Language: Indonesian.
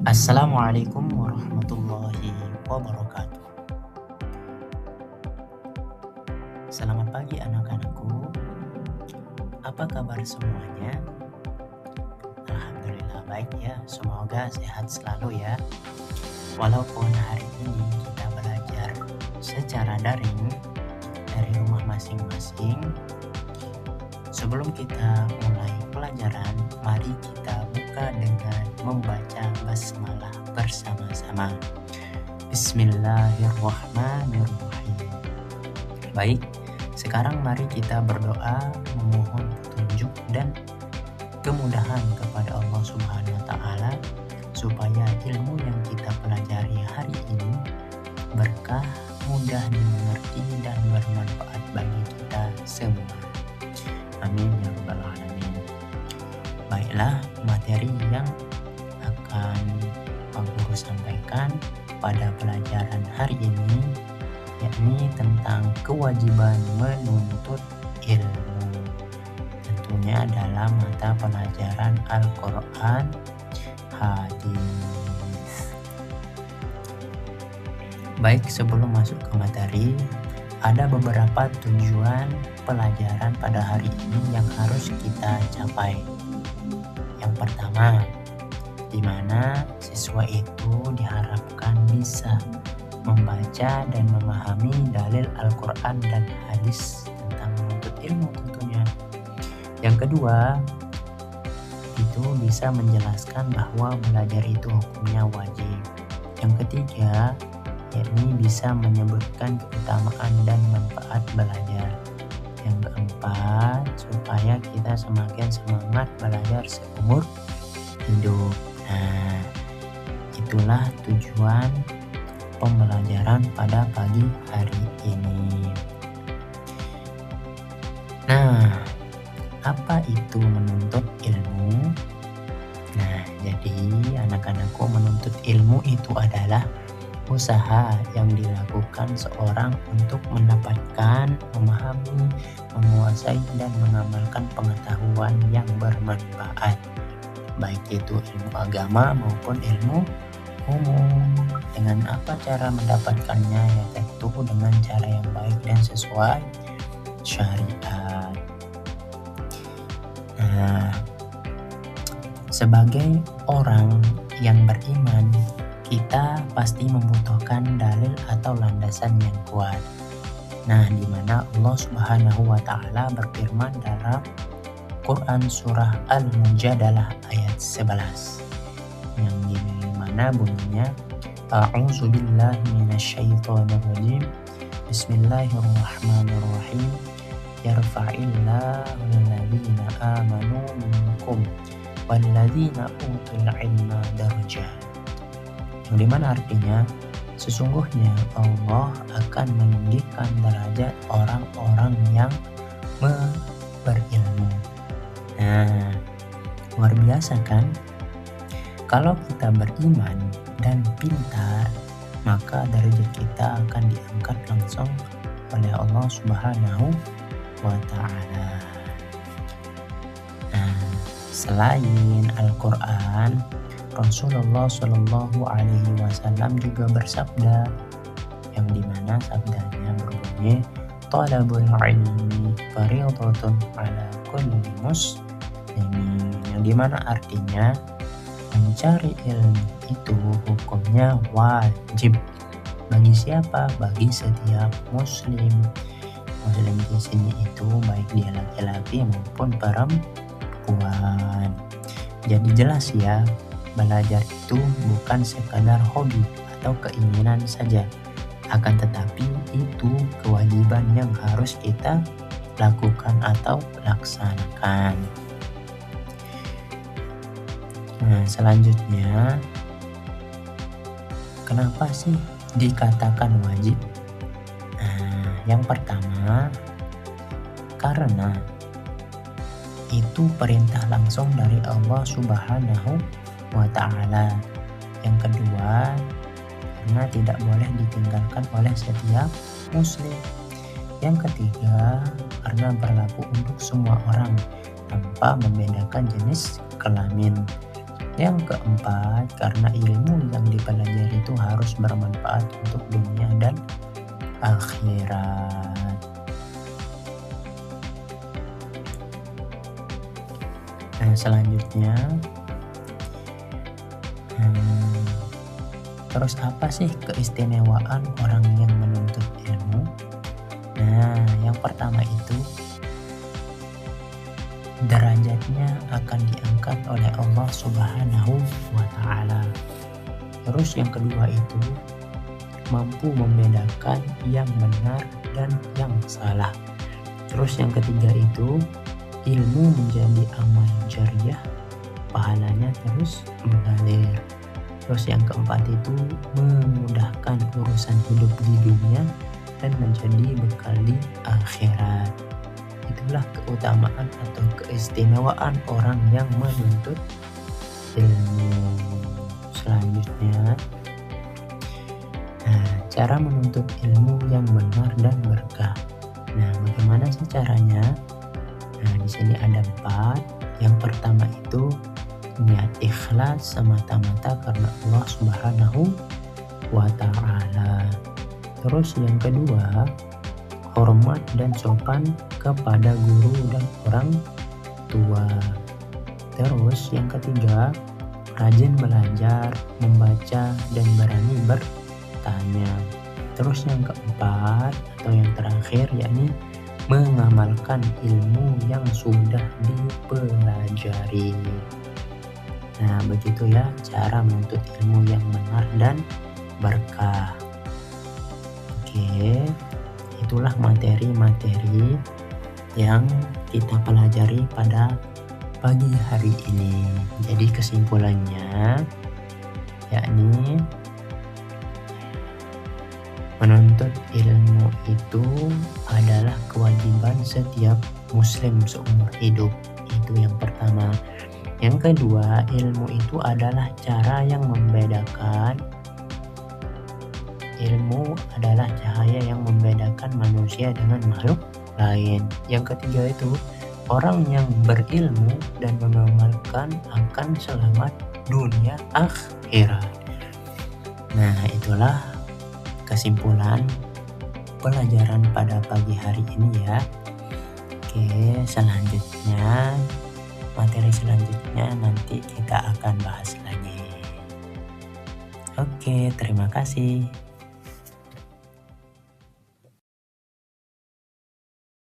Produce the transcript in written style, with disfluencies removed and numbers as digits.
Assalamualaikum warahmatullahi wabarakatuh. Selamat pagi anak-anakku. Apa kabar semuanya? Alhamdulillah baik ya. Semoga sehat selalu ya. Walaupun hari ini kita belajar secara daring dari rumah masing-masing, sebelum kita mulai pelajaran, mari kita buka dengan membaca basmalah bersama-sama. Bismillahirrahmanirrahim. Baik, sekarang mari kita berdoa memohon petunjuk dan kemudahan kepada Allah Subhanahu wa taala supaya ilmu yang kita pelajari hari ini berkah, mudah dimengerti dan bermanfaat bagi kita semua. Amin ya rabbal alamin. Baiklah, materi yang akan Pak Guru sampaikan pada pelajaran hari ini yakni tentang kewajiban menuntut ilmu. Tentunya dalam mata pelajaran Al-Quran Hadis. Baik, sebelum masuk ke materi, ada beberapa tujuan pelajaran pada hari ini yang harus kita capai. Yang pertama, di mana siswa itu diharapkan bisa membaca dan memahami dalil Al-Quran dan hadis tentang menuntut ilmu tentunya. Yang kedua, itu bisa menjelaskan bahwa belajar itu hukumnya wajib. Yang ketiga, yakni bisa menyebutkan keutamaan dan manfaat belajar. Yang keempat, supaya kita semakin semangat belajar seumur hidup. Nah, itulah tujuan pembelajaran pada pagi hari ini. Nah, apa itu menuntut ilmu? Nah, jadi anak-anakku, menuntut ilmu itu adalah usaha yang dilakukan seorang untuk mendapatkan, memahami, menguasai, dan mengamalkan pengetahuan yang bermanfaat, baik itu ilmu agama maupun ilmu umum. Dengan apa cara mendapatkannya? Ya tentu dengan cara yang baik dan sesuai syariat. Nah, sebagai orang yang beriman, kita pasti membutuhkan dalil atau landasan yang kuat. Nah, di mana Allah Subhanahu wa taala berfirman dalam Quran surah Al-Mujadalah ayat 11 yang dimana bunyinya A'udzubillahi minasyaitonirrajim. Bismillahirrahmanirrahim. Yarfa'illahu alladhina amanu minkum walladzina utul ilma darajat. Yang dimana artinya sesungguhnya Allah akan meninggikan derajat orang-orang yang berilmu. Nah, luar biasa kan? Kalau kita beriman dan pintar, maka derajat kita akan diangkat langsung oleh Allah Subhanahu wa ta'ala. Nah, selain Al-Quran, Rasulullah Shallallahu Alaihi Wasallam juga bersabda, yang dimana sabdanya berbunyi, "Talabul ilmi fardhatun ala kulli muslimin," yang dimana artinya mencari ilmu itu hukumnya wajib bagi siapa? Bagi setiap muslim. Muslim di sini itu baik dia laki-laki maupun perempuan. Jadi jelas ya, belajar itu bukan sekadar hobi atau keinginan saja, akan tetapi itu kewajiban yang harus kita lakukan atau laksanakan. Nah, selanjutnya, kenapa sih dikatakan wajib? Nah, yang pertama, karena itu perintah langsung dari Allah Subhanahu wa ta'ala. Yang kedua, karena tidak boleh ditinggalkan oleh setiap muslim. Yang ketiga, karena berlaku untuk semua orang tanpa membedakan jenis kelamin. Yang keempat, karena ilmu yang dipelajari itu harus bermanfaat untuk dunia dan akhirat. Nah, selanjutnya, terus apa sih keistimewaan orang yang menuntut ilmu? Nah, yang pertama itu derajatnya akan diangkat oleh Allah Subhanahu wa Ta'ala. Terus yang kedua itu mampu membedakan yang benar dan yang salah. Terus yang ketiga itu ilmu menjadi amal jariah, pahalanya terus mengalir. Terus yang keempat itu memudahkan urusan hidup di dunia dan menjadi bekal di akhirat. Itulah keutamaan atau keistimewaan orang yang menuntut ilmu. Selanjutnya, cara menuntut ilmu yang benar dan berkah. Nah, bagaimana sih caranya? Nah, di sini ada 4. Yang pertama itu niat ikhlas semata-mata karena Allah Subhanahu wa Ta'ala. Terus yang kedua, hormat dan sopan kepada guru dan orang tua. Terus yang ketiga, rajin belajar, membaca, dan berani bertanya. Terus yang keempat atau yang terakhir yakni mengamalkan ilmu yang sudah dipelajari. Nah, begitu ya cara menuntut ilmu yang benar dan berkah. Oke, itulah materi-materi yang kita pelajari pada pagi hari ini. Jadi kesimpulannya yakni menuntut ilmu itu adalah kewajiban setiap muslim seumur hidup. Itu yang pertama. Yang kedua, ilmu itu adalah cara yang membedakan. Ilmu adalah cahaya yang membedakan manusia dengan makhluk lain. Yang ketiga itu, orang yang berilmu dan mengamalkan akan selamat dunia akhirat. Nah, itulah kesimpulan pelajaran pada pagi hari ini ya. Oke, selanjutnya materi selanjutnya nanti kita akan bahas lagi. Oke, terima kasih.